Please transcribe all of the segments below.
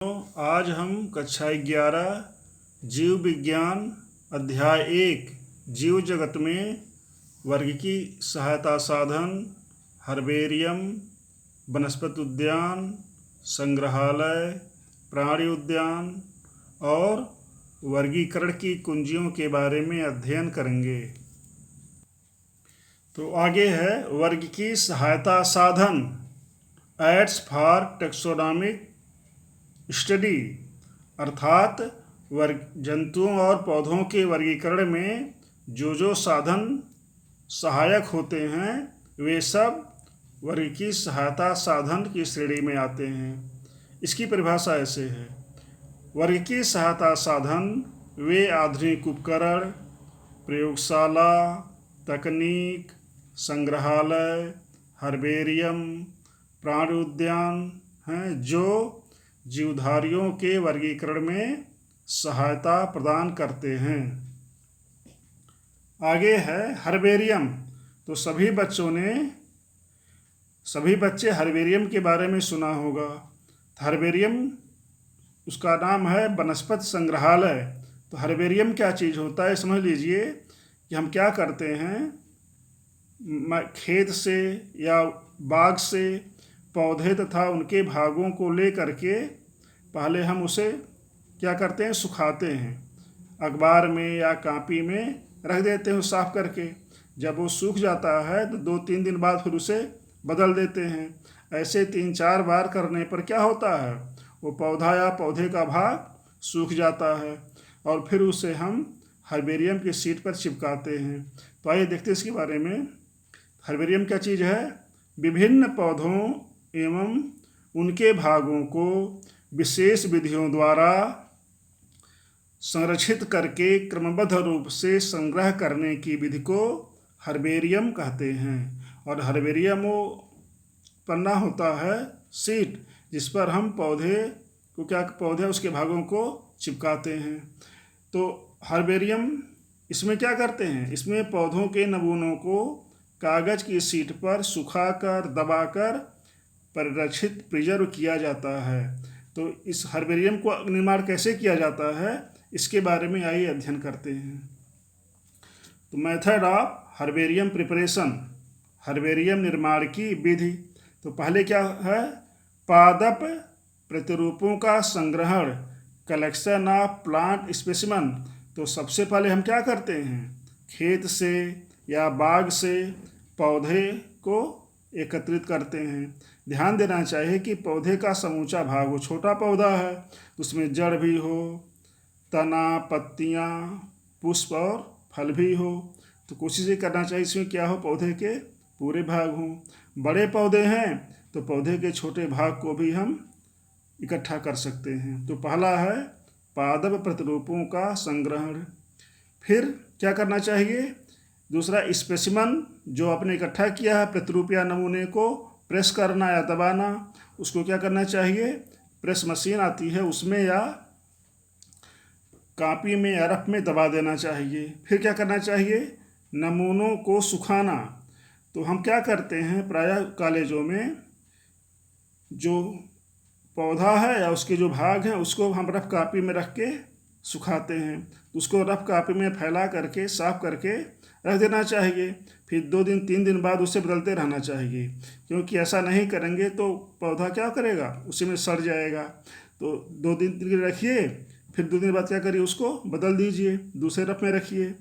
आज हम कक्षा 11 जीव विज्ञान अध्याय 1 जीव जगत में वर्गीकी सहायता साधन, हर्बेरियम, वनस्पति उद्यान, संग्रहालय, प्राणी उद्यान और वर्गीकरण की कुंजियों के बारे में अध्ययन करेंगे। तो आगे है वर्गीकी सहायता साधन, एड्स फॉर टेक्सोनॉमिक स्टडी, अर्थात जंतुओं और पौधों के वर्गीकरण में जो साधन सहायक होते हैं वे सब वर्गीकी सहायता साधन की श्रेणी में आते हैं। इसकी परिभाषा ऐसे है: वर्गीकी सहायता साधन वे आधुनिक उपकरण, प्रयोगशाला, तकनीक, संग्रहालय, हर्बेरियम, प्राणी उद्यान हैं जो जीवधारियों के वर्गीकरण में सहायता प्रदान करते हैं। आगे है हर्बेरियम। तो सभी बच्चे हर्बेरियम के बारे में सुना होगा। हर्बेरियम उसका नाम है वनस्पति संग्रहालय। तो हर्बेरियम क्या चीज़ होता है समझ लीजिए कि हम क्या करते हैं, खेत से या बाग से पौधे तथा उनके भागों को ले करके पहले हम उसे क्या करते हैं, सुखाते हैं, अखबार में या कापी में रख देते हैं साफ करके। जब वो सूख जाता है तो 2-3 दिन बाद फिर उसे बदल देते हैं। ऐसे 3-4 बार करने पर क्या होता है, वो पौधा या पौधे का भाग सूख जाता है और फिर उसे हम हर्बेरियम की शीट पर चिपकाते हैं। तो आइए देखते हैं इसके बारे में। हर्बेरियम क्या चीज़ है? विभिन्न पौधों एवं उनके भागों को विशेष विधियों द्वारा संरक्षित करके क्रमबद्ध रूप से संग्रह करने की विधि को हर्बेरियम कहते हैं। और हर्बेरियम वो पन्ना होता है, शीट, जिस पर हम पौधे उसके भागों को चिपकाते हैं। तो हर्बेरियम इसमें क्या करते हैं, इसमें पौधों के नमूनों को कागज़ की शीट पर सुखाकर दबाकर परिरक्षित प्रिजर्व किया जाता है। तो इस हर्बेरियम को निर्माण कैसे किया जाता है इसके बारे में आइए अध्ययन करते हैं। तो method of herbarium preparation, herbarium निर्माण की विधि। तो पहले क्या है, पादप प्रतिरूपों का संग्रहण, कलेक्शन ऑफ प्लांट स्पेसिमन। तो सबसे पहले हम क्या करते हैं, खेत से या बाग से पौधे को एकत्रित करते हैं। ध्यान देना चाहिए कि पौधे का समूचा भाग हो, छोटा पौधा है तो उसमें जड़ भी हो, तना, पत्तियां, पुष्प और फल भी हो। तो कोशिश ये करना चाहिए इसमें क्या हो, पौधे के पूरे भाग हों। बड़े पौधे हैं तो पौधे के छोटे भाग को भी हम इकट्ठा कर सकते हैं। तो पहला है पादप प्रतिरूपों का संग्रहण। फिर क्या करना चाहिए, दूसरा स्पेसिमन, जो आपने इकट्ठा किया है प्रतिरूप या नमूने को प्रेस करना या दबाना। उसको क्या करना चाहिए, प्रेस मशीन आती है उसमें या कापी में या रफ में दबा देना चाहिए। फिर क्या करना चाहिए, नमूनों को सुखाना। तो हम क्या करते हैं, प्रायः कॉलेजों में जो पौधा है या उसके जो भाग हैं उसको हम रफ कापी में रख के सुखाते हैं। उसको रफ कापी में फैला करके साफ करके रख देना चाहिए। फिर 2 दिन 3 दिन बाद उसे बदलते रहना चाहिए, क्योंकि ऐसा नहीं करेंगे तो पौधा क्या करेगा, उसी में सड़ जाएगा। तो 2 दिन के लिए रखिए, फिर 2 दिन बाद क्या करिए, उसको बदल दीजिए, दूसरे रफ में रखिए,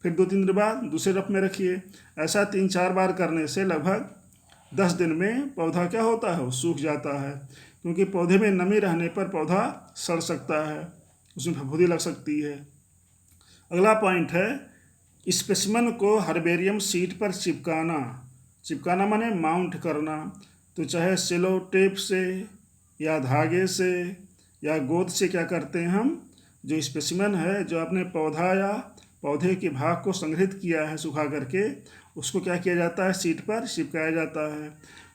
फिर 2-3 दिन बाद दूसरे रफ में रखिए। ऐसा 3-4 बार करने से लगभग 10 दिन में पौधा क्या होता है, वो सूख जाता है। क्योंकि पौधे में नमी रहने पर पौधा सड़ सकता है, उसमें फफूंदी लग सकती है। अगला पॉइंट है स्पेसिमन को हर्बेरियम शीट पर चिपकाना माने माउंट करना। तो चाहे सेलो टेप से या धागे से या गोंद से क्या करते हैं, हम जो स्पेसिमन है, जो अपने पौधा या पौधे के भाग को संग्रहित किया है सुखा करके, उसको क्या किया जाता है, शीट पर चिपकाया जाता है।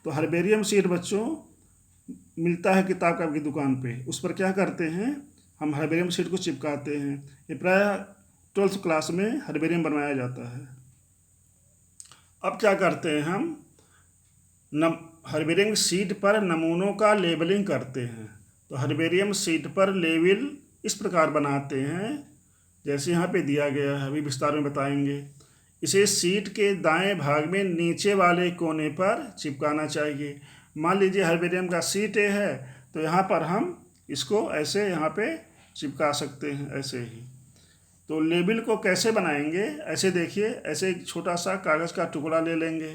तो हर्बेरियम शीट बच्चों मिलता है किताब की दुकान पे, उस पर क्या करते हैं, हम हर्बेरियम शीट को चिपकाते हैं। ये प्रायः 12th क्लास में हर्बेरियम बनवाया जाता है। अब क्या करते हैं, हम हर्बेरियम शीट पर नमूनों का लेबलिंग करते हैं। तो हर्बेरियम सीट पर लेबल इस प्रकार बनाते हैं जैसे यहाँ पे दिया गया है, अभी विस्तार में बताएंगे। इसे सीट के दाएं भाग में नीचे वाले कोने पर चिपकाना चाहिए। मान लीजिए हर्बेरियम का सीट ए है, तो यहाँ पर हम इसको ऐसे यहाँ पे चिपका सकते हैं, ऐसे ही। तो लेबल को कैसे बनाएंगे, ऐसे देखिए, ऐसे एक छोटा सा कागज़ का टुकड़ा ले लेंगे,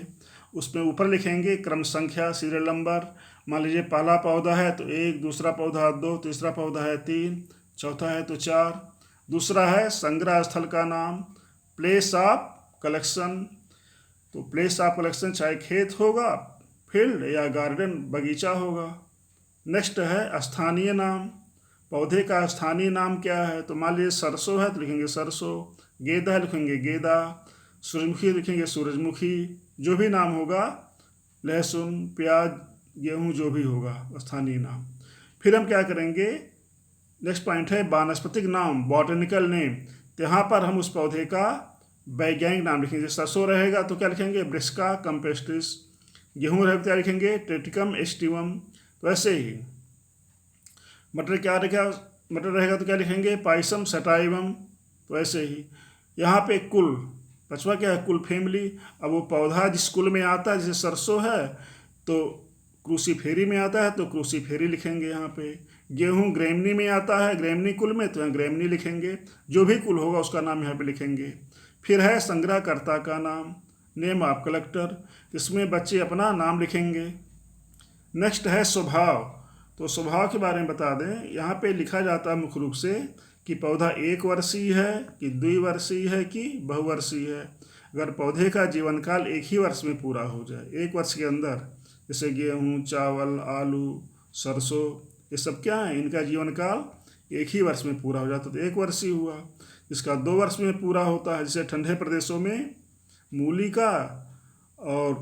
उसमें ऊपर लिखेंगे क्रम संख्या, सीरियल नंबर। मान लीजिए पहला पौधा है तो 1, दूसरा पौधा 2, तीसरा पौधा है 3, चौथा है तो 4। दूसरा है संग्रह स्थल का नाम, प्लेस ऑफ कलेक्शन। तो प्लेस ऑफ कलेक्शन चाहे खेत होगा, फील्ड या गार्डन, बगीचा होगा। नेक्स्ट है स्थानीय नाम, पौधे का स्थानीय नाम क्या है। तो मान लीजिए सरसों है तो लिखेंगे सरसों, गेंदा है लिखेंगे गेंदा, सूरजमुखी लिखेंगे सूरजमुखी, जो भी नाम होगा, लहसुन, प्याज, गेहूँ, जो भी होगा स्थानीय नाम। फिर हम क्या करेंगे, नेक्स्ट पॉइंट है वानस्पतिक नाम, बॉटनिकल नेम। तो यहाँ पर हम उस पौधे का वैज्ञानिक नाम लिखेंगे। सरसों रहेगा तो क्या लिखेंगे, ब्रिस्का कैम्पेस्ट्रिस। गेहूँ रहेगा तो क्या लिखेंगे, ट्रिटिकम एस्टिवम। तो ऐसे ही मटर क्या रहेगा, मटर रहेगा तो क्या लिखेंगे, पाइसम सटाइवम। तो ऐसे ही यहाँ पे कुल, पांचवा क्या है, कुल फैमिली। अब वो पौधा जिस कुल में आता है, जैसे सरसों है तो क्रूसीफेरी में आता है तो क्रूसीफेरी लिखेंगे यहाँ पे। गेहूँ ग्रेमनी में आता है, ग्रेमनी कुल में, तो यहाँ ग्रेमनी लिखेंगे। जो भी कुल होगा उसका नाम यहाँ पे लिखेंगे। फिर है संग्रहकर्ता का नाम, नेम ऑफ कलेक्टर, इसमें बच्चे अपना नाम लिखेंगे। नेक्स्ट है स्वभाव। तो स्वभाव के बारे में बता दें, यहाँ पे लिखा जाता है मुख्य रूप से कि पौधा 1 वर्षीय है कि 2 वर्षीय है कि बहुवर्षीय है। अगर पौधे का जीवन काल 1 ही वर्ष में पूरा हो जाए, 1 वर्ष के अंदर, जैसे गेहूँ, चावल, आलू, सरसों, ये सब क्या है, इनका जीवन काल 1 ही वर्ष में पूरा हो जाता तो 1 वर्षीय हुआ। इसका 2 वर्ष में पूरा होता है, जैसे ठंडे प्रदेशों में मूली का और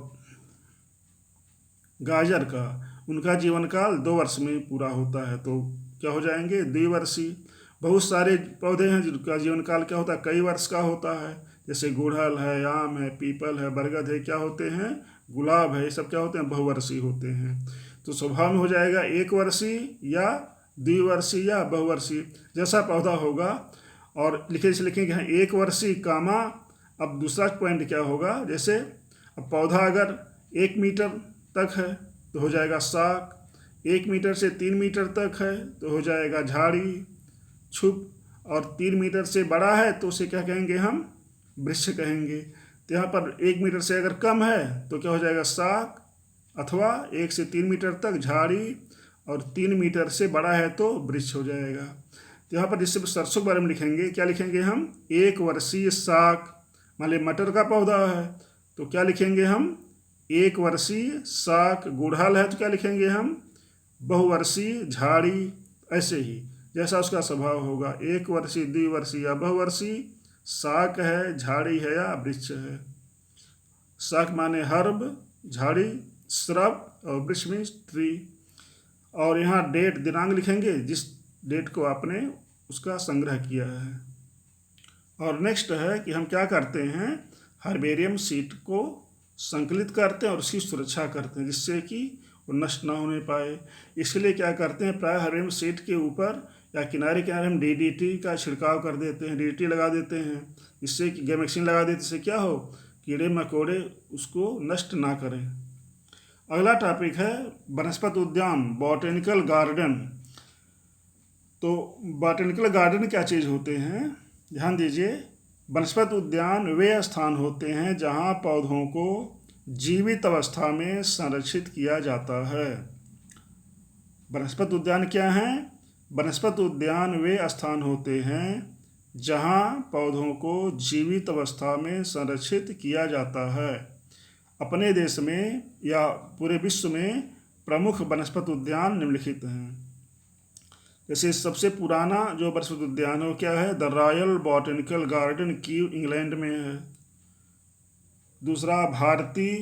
गाजर का, उनका जीवन काल 2 वर्ष में पूरा होता है, तो क्या हो जाएंगे, 2 वर्षीय। बहुत सारे पौधे हैं जिनका जीवन काल क्या होता है, कई वर्ष का होता है, जैसे गुड़हल है, आम है, पीपल है, बरगद है, क्या होते हैं, गुलाब है, ये सब क्या होते हैं, बहुवर्षीय होते हैं। तो स्वभाव में हो जाएगा 1 वर्षीय या 2 वर्षीय या बहुवर्षीय, जैसा पौधा होगा। और लिखेंगे यहाँ 1 वर्षीय कामा। अब दूसरा पॉइंट क्या होगा, जैसे अब पौधा अगर 1 मीटर तक है तो हो जाएगा साग, 1 मीटर से 3 मीटर तक है तो हो जाएगा झाड़ी, छुप, और 3 मीटर से बड़ा है तो उसे क्या कहेंगे, हम वृक्ष कहेंगे। तो यहाँ पर 1 मीटर से अगर कम है तो क्या हो जाएगा, साग, अथवा 1 से 3 मीटर तक झाड़ी, और 3 मीटर से बड़ा है तो वृक्ष हो जाएगा। तो यहाँ पर जिससे सरसों के बारे में लिखेंगे, क्या लिखेंगे हम, 1 वर्षीय साग। मान लीजिए मटर का पौधा है तो क्या लिखेंगे हम, 1 वर्षीय साग। गुड़हल है तो क्या लिखेंगे हम, बहुवर्षीय झाड़ी। ऐसे ही जैसा उसका स्वभाव होगा, 1 वर्षीय, 2 वर्षीय या बहुवर्षीय, साग है, झाड़ी है या वृक्ष है। साग माने हर्ब, झाड़ी श्रब, और वृक्ष में ट्री। और यहाँ डेट, दिनांक लिखेंगे जिस डेट को आपने उसका संग्रह किया है। और नेक्स्ट है कि हम क्या करते हैं, हर्बेरियम सीट को संकलित करते हैं और उसकी सुरक्षा करते हैं जिससे कि वो नष्ट ना होने पाए। इसलिए क्या करते हैं, प्राय हर्बेरियम सीट के ऊपर या किनारे किनारे हम डीडीटी का छिड़काव कर देते हैं, डीडीटी लगा देते हैं, जिससे कि गैमेक्सिन लगा देते, इससे क्या हो, कीड़े मकोड़े उसको नष्ट ना करें। अगला टॉपिक है वनस्पति उद्यान, बॉटेनिकल गार्डन। तो बॉटेनिकल गार्डन क्या चीज़ होते हैं, ध्यान दीजिए। वनस्पति उद्यान वे स्थान होते हैं जहाँ पौधों को जीवित अवस्था में संरक्षित किया जाता है। वनस्पति उद्यान क्या है, वनस्पति उद्यान वे स्थान होते हैं जहाँ पौधों को जीवित अवस्था में संरक्षित किया जाता है। अपने देश में या पूरे विश्व में प्रमुख वनस्पति उद्यान निम्नलिखित हैं। जैसे सबसे पुराना जो वनस्पति उद्यान है वो क्या है, the royal botanical garden, Kyiv England में है। दूसरा भारतीय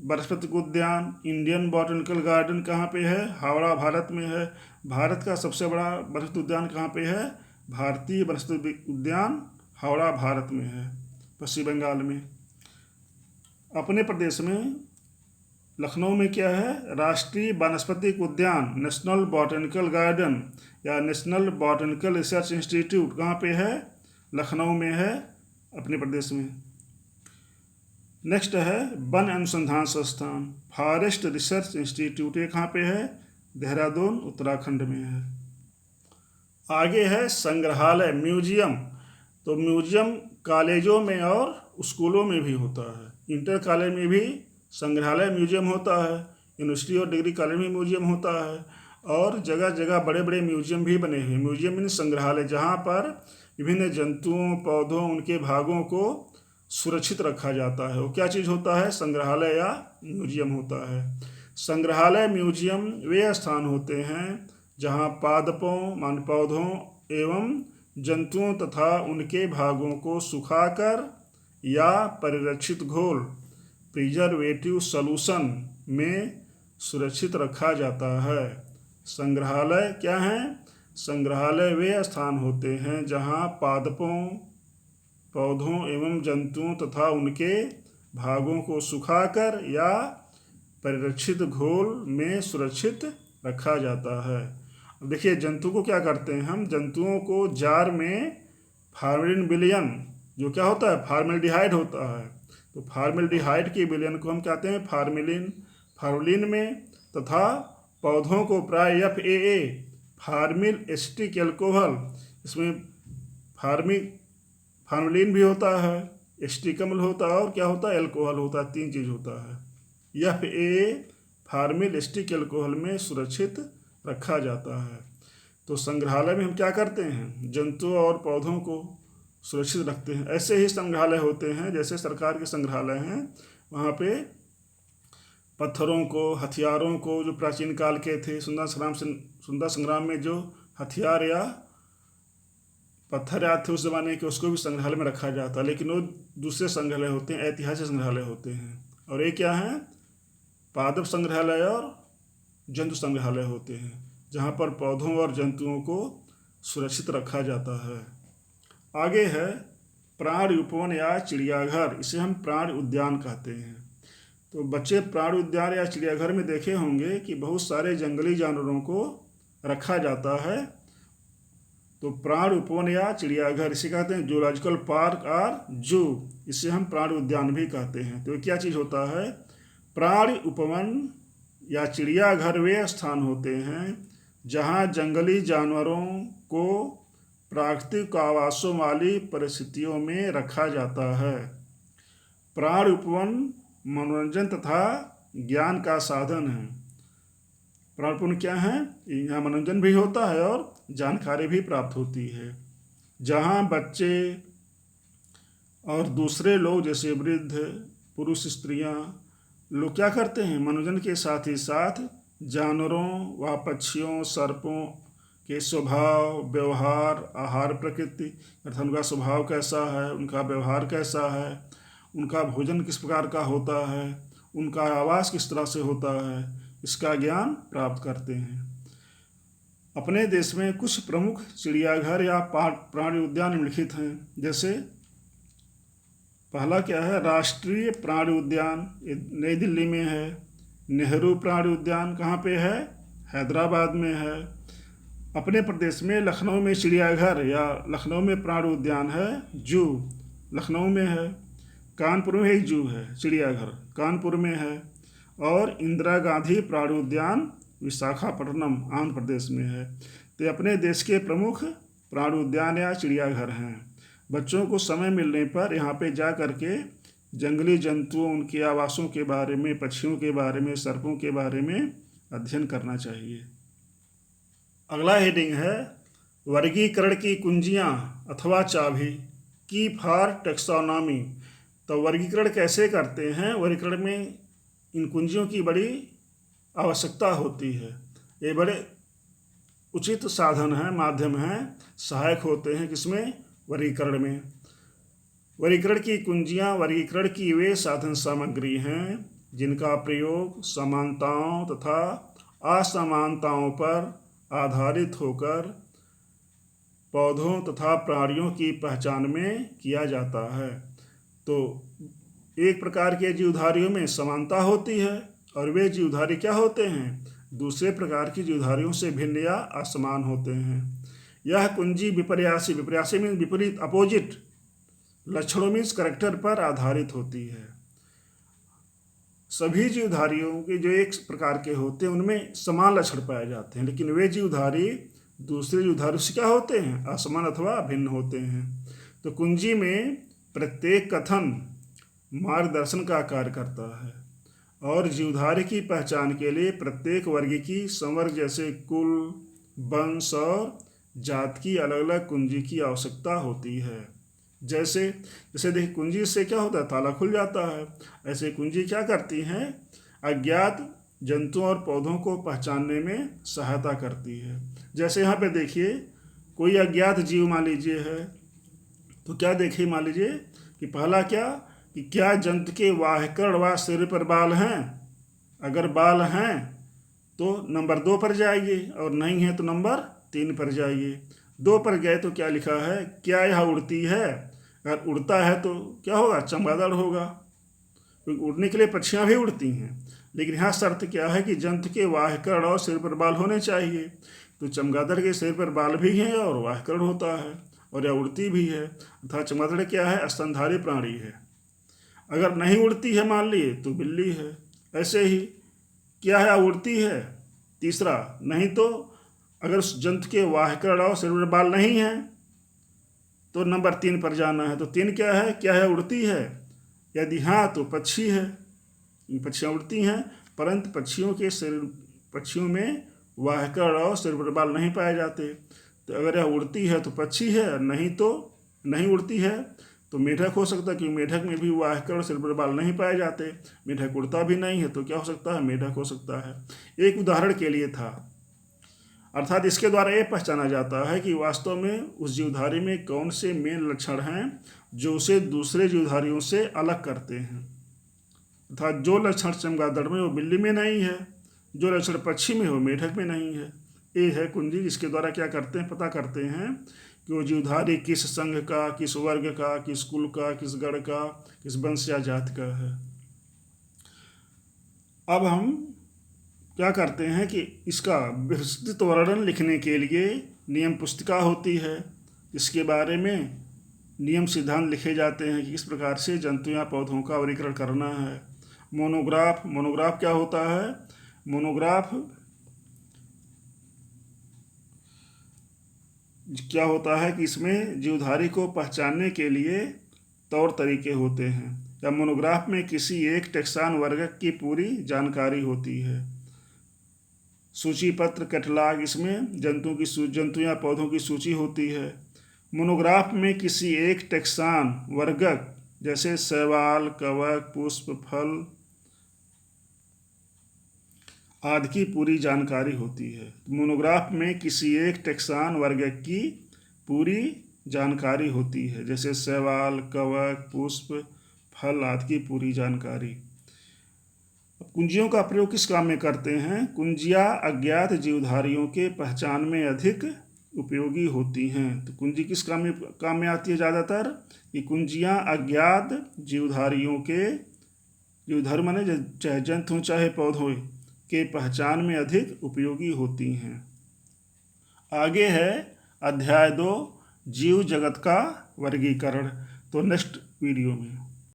वनस्पति उद्यान, इंडियन बॉटेनिकल गार्डन, कहाँ पे है, हावड़ा भारत में है। भारत का सबसे बड़ा वनस्पति उद्यान कहाँ पे है, भारतीय वनस्पति उद्यान हावड़ा भारत में है, पश्चिम बंगाल में। अपने प्रदेश में लखनऊ में क्या है, राष्ट्रीय वानस्पतिक उद्यान, नेशनल बॉटनिकल गार्डन या नेशनल बॉटनिकल रिसर्च इंस्टीट्यूट कहाँ पे है, लखनऊ में है, अपने प्रदेश में। नेक्स्ट है वन अनुसंधान संस्थान, फॉरेस्ट रिसर्च इंस्टीट्यूट, ये कहाँ पे है, देहरादून उत्तराखंड में है। आगे है संग्रहालय, म्यूजियम। तो म्यूजियम कॉलेजों में और स्कूलों में भी होता है। इंटर कॉलेज में भी संग्रहालय म्यूजियम होता है, यूनिवर्सिटी और डिग्री कॉलेज में म्यूजियम होता है, और जगह जगह बड़े बड़े म्यूजियम भी बने हुए। म्यूजियम मीन संग्रहालय, जहाँ पर विभिन्न जंतुओं, पौधों, उनके भागों को सुरक्षित रखा जाता है। वो क्या चीज़ होता है, संग्रहालय या म्यूजियम होता है। संग्रहालय म्यूजियम वे स्थान होते हैं जहाँ पादपों मान पौधों एवं जंतुओं तथा उनके भागों को सुखाकर या परिरक्षित घोल प्रिजर्वेटिव सॉल्यूशन में सुरक्षित रखा जाता है। संग्रहालय क्या है, संग्रहालय वे स्थान होते हैं जहाँ पादपों, पौधों एवं जंतुओं तथा उनके भागों को सुखाकर या परिरक्षित घोल में सुरक्षित रखा जाता है। अब देखिए जंतु को क्या करते हैं हम, जंतुओं को जार में फार्मेलिन विलयन, जो क्या होता है, फार्मेल्डिहाइड होता है, तो फार्मेल्डिहाइड के विलयन को हम कहते हैं फार्मेलिन में, तथा पौधों को प्राय FAA फार्मिल एसिटिक एल्कोहल, इसमें फार्मेलिन भी होता है, एसिटिक अम्ल होता है और क्या होता है, एल्कोहल होता है, 3 चीज़ होता है। FAA फार्मिल एसिटिक एल्कोहल में सुरक्षित रखा जाता है। तो संग्रहालय में हम क्या करते हैं, जंतुओं और पौधों को सुरक्षित रखते हैं। ऐसे ही संग्रहालय होते हैं, जैसे सरकार के संग्रहालय हैं, वहाँ पे पत्थरों को, हथियारों को, जो प्राचीन काल के थे, स्वतंत्रता संग्राम में जो हथियार या पत्थर याद थे उस ज़माने के, उसको भी संग्रहालय में रखा जाता है। लेकिन वो दूसरे संग्रहालय होते हैं, ऐतिहासिक संग्रहालय होते हैं। और ये क्या है, पादप संग्रहालय और जंतु संग्रहालय होते हैं, जहाँ पर पौधों और जंतुओं को सुरक्षित रखा जाता है। आगे है प्राणि उपवन या चिड़ियाघर, इसे हम प्राणि उद्यान कहते हैं। तो बच्चे प्राणि उद्यान या चिड़ियाघर में देखे होंगे कि बहुत सारे जंगली जानवरों को रखा जाता है। तो प्राणि उपवन या चिड़ियाघर इसे कहते हैं जूलॉजिकल पार्क और जू, इसे हम प्राणि उद्यान भी कहते हैं। तो क्या चीज़ होता है, प्राणि उपवन या चिड़ियाघर वे स्थान होते हैं जहाँ जंगली जानवरों को प्राकृतिक आवासों वाली परिस्थितियों में रखा जाता है। प्राणि उपवन मनोरंजन तथा ज्ञान का साधन है। प्राणि उपवन क्या है, यहाँ मनोरंजन भी होता है और जानकारी भी प्राप्त होती है, जहाँ बच्चे और दूसरे लोग जैसे वृद्ध, पुरुष, स्त्रियाँ लोग क्या करते हैं, मनोरंजन के साथ ही साथ जानवरों व पक्षियों, सर्पों के स्वभाव, व्यवहार, आहार प्रकृति, अर्थात उनका स्वभाव कैसा है, उनका व्यवहार कैसा है, उनका भोजन किस प्रकार का होता है, उनका आवास किस तरह से होता है, इसका ज्ञान प्राप्त करते हैं। अपने देश में कुछ प्रमुख चिड़ियाघर या प्राणि उद्यान निम्नलिखित हैं। जैसे पहला क्या है, राष्ट्रीय प्राणि उद्यान, नई दिल्ली में है। नेहरू प्राणि उद्यान कहाँ पे है, हैदराबाद में है। अपने प्रदेश में लखनऊ में चिड़ियाघर या लखनऊ में प्राणि उद्यान है। जू लखनऊ में है। कानपुर में एक जू है, चिड़ियाघर कानपुर में है। और इंदिरा गांधी प्राणि उद्यान विशाखापट्टनम आंध्र प्रदेश में है। तो अपने देश के प्रमुख प्राणि उद्यान या चिड़ियाघर हैं। बच्चों को समय मिलने पर यहाँ पे जा कर के जंगली जंतुओं, उनके आवासों के बारे में, पक्षियों के बारे में, सर्पों के बारे में अध्ययन करना चाहिए। अगला हेडिंग है वर्गीकरण की कुंजियाँ अथवा चाबी, की फॉर टेक्सोनॉमी। तो वर्गीकरण कैसे करते हैं, वर्गीकरण में इन कुंजियों की बड़ी आवश्यकता होती है। ये बड़े उचित साधन हैं, माध्यम हैं, सहायक होते हैं किसमें, वर्गीकरण में। वर्गीकरण की कुंजियाँ वर्गीकरण की वे साधन सामग्री हैं जिनका प्रयोग समानताओं तथा असमानताओं पर आधारित होकर पौधों तथा प्राणियों की पहचान में किया जाता है। तो एक प्रकार के जीवधारियों में समानता होती है और वे जीवधारी क्या होते हैं? दूसरे प्रकार की जीवधारियों से भिन्न या असमान होते हैं। यह कुंजी विपर्यासी, विपर्यासी मीन्स विपरीत, अपोजिट लक्षणों मीन्स करेक्टर पर आधारित होती है। सभी जीवधारियों के जो एक प्रकार के होते हैं उनमें समान लक्षण पाए जाते हैं, लेकिन वे जीवधारी दूसरे जीवधारियों से क्या होते हैं? असमान अथवा भिन्न होते हैं। तो कुंजी में प्रत्येक कथन मार्गदर्शन का कार्य करता है और जीवधारी की पहचान के लिए प्रत्येक वर्ग की संवर्ग जैसे कुल, वंश और जात की अलग अलग कुंजी की आवश्यकता होती है। जैसे देखिए, कुंजी से क्या होता है? ताला खुल जाता है। ऐसे कुंजी क्या करती हैं? अज्ञात जंतुओं और पौधों को पहचानने में सहायता करती है। जैसे यहाँ पे देखिए, कोई अज्ञात जीव मान लीजिए है, तो क्या देखिए, मान लीजिए कि पहला क्या जंतु के वाहकर्ण व सिर पर बाल हैं? अगर बाल हैं तो नंबर 2 पर जाइए, और नहीं है तो नंबर 3 पर जाइए। 2 पर गए तो क्या लिखा है? क्या यह उड़ती है? अगर उड़ता है तो क्या होगा? चमगादड़ होगा, क्योंकि उड़ने के लिए पक्षियाँ भी उड़ती हैं। लेकिन यहाँ शर्त क्या है कि जंतु के वाहकर्ण और सिर पर बाल होने चाहिए। तो चमगादड़ के सिर पर बाल भी हैं और वाहकर्ण होता है, और यह उड़ती भी है, अर्थात चमगादड़ क्या है? स्तनधारी प्राणी है। अगर नहीं उड़ती है मान लिए तो बिल्ली है। ऐसे ही क्या है? उड़ती है। तीसरा, नहीं तो अगर उस जंतु के वाहकर्ण और सिर पर बाल नहीं है तो नंबर 3 पर जाना है। तो 3 क्या है? क्या है? उड़ती है। यदि हाँ तो पक्षी है, पक्षियाँ उड़ती हैं, परंतु पक्षियों में वाहकर्ण और सिर पर बाल नहीं पाए जाते। तो अगर यह उड़ती है तो पक्षी है, नहीं तो नहीं उड़ती है तो मेढक हो सकता है, क्योंकि मेढक में भी वाहकर्ण और सिर पर बाल नहीं पाए जाते। मेढक उड़ता भी नहीं है तो क्या हो सकता है? मेढक हो सकता है। एक उदाहरण के लिए था। अर्थात इसके द्वारा यह पहचाना जाता है कि वास्तव में उस जीवधारी में कौन से मेन लक्षण हैं जो उसे दूसरे जीवधारियों से अलग करते हैं। अर्थात जो लक्षण चमगादड़ में वो बिल्ली में नहीं है, जो लक्षण पक्षी में हो मेढक में नहीं है। ये है कुंजी, जिसके द्वारा क्या करते हैं? पता करते हैं कि वो जीवधारी किस संघ का, किस वर्ग का, किस कुल का, किस गण का, किस वंश या जात का है। अब हम क्या करते हैं कि इसका विस्तृत वर्णन लिखने के लिए नियम पुस्तिका होती है। इसके बारे में नियम सिद्धांत लिखे जाते हैं कि किस प्रकार से जंतु या पौधों का वर्गीकरण करना है। मोनोग्राफ क्या होता है? मोनोग्राफ क्या होता है कि इसमें जीवधारी को पहचानने के लिए तौर तरीके होते हैं। या मोनोग्राफ में किसी एक टैक्सान वर्ग की पूरी जानकारी होती है। सूची पत्र, कैटलॉग, इसमें जंतु या पौधों की सूची होती है। मोनोग्राफ में किसी एक टैक्सान वर्गक जैसे शैवाल, कवक, पुष्प, फल आदि की पूरी जानकारी होती है। मोनोग्राफ में किसी एक टैक्सान वर्गक की पूरी जानकारी होती है, जैसे शैवाल, कवक, पुष्प, फल आदि की पूरी जानकारी। कुंजियों का प्रयोग किस काम में करते हैं? कुंजियाँ अज्ञात जीवधारियों के पहचान में अधिक उपयोगी होती हैं। तो कुंजी किस काम में आती है ज़्यादातर? ये कुंजियाँ अज्ञात जीवधारी माने चाहे जंतु हो चाहे पौधों के पहचान में अधिक उपयोगी होती हैं। आगे है अध्याय 2, जीव जगत का वर्गीकरण। तो नेक्स्ट वीडियो में